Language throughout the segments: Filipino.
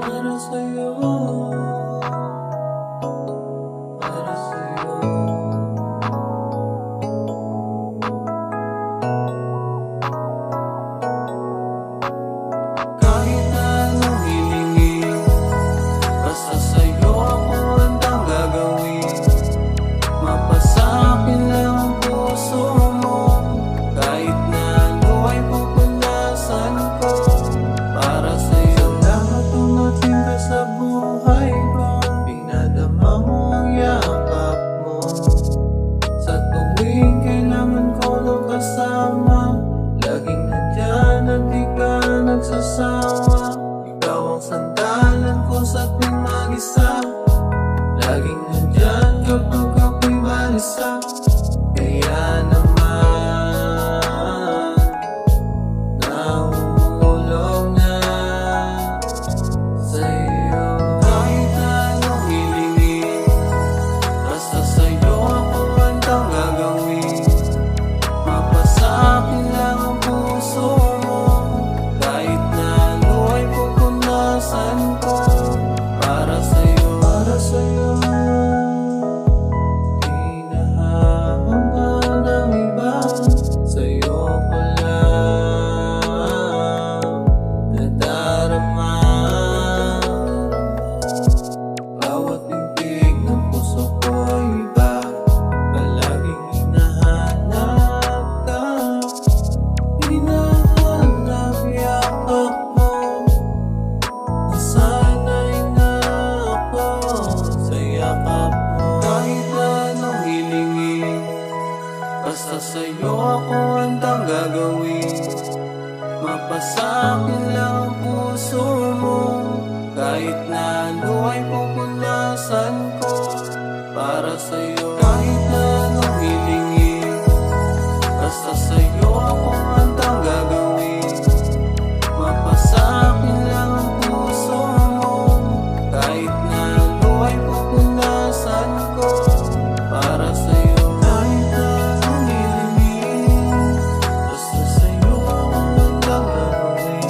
para sa'yo, para sa'yo. Kahit anong hilingin, basta sa'yo ako handang gagawin. Mapasakin lang ang puso mo, kahit na luwa'y pupunasan ko. Para sa'yo lahat tumating ka sa buhay ko, pinadama mo ang yakap mo. Sa tuwing kailangan ko ng kasama, laging nandyan at di ka nagsasawa. Ikaw ang sandalan ko sa tuwing mag-isa, laging nandyan kapag ako'y balisa. Kaya naman nahulog na sa'yo. Kahit anong hilingin, basta sa'yo ako handang gagawin. Mapasakin lang ang puso mo, kahit na luwa'y pupunasan ko. Para sa'yo, para sa'yo. Di nahahanga ng iba, sa'yo ko lang nadarama. Bawat tintig ng puso ko ay iba, palaging hinahanap ka. Hinahanap yakap mo, nasanay na ako sa yakap mo. Kahit anong hilingin, basta sa'yo ako handang gagawin. Mapasakin lang ang puso mo, kahit na luwa'y pupunasan ko. Para sa'yo, kahit anong hilingin, basta sa'yo ako handang gagawin. Mapasakin lang ang puso mo, kahit na luwa'y pupunasan ko. Para sa'yo, kahit anong hilingin, basta sa'yo ako handang gagawin.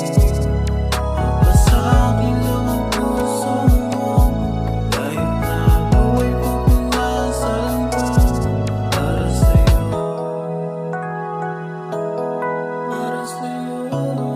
Mapasakin lang ang puso mo, kahit na luwa'y pupunasan ko. Para sa'yo, para sa'yo.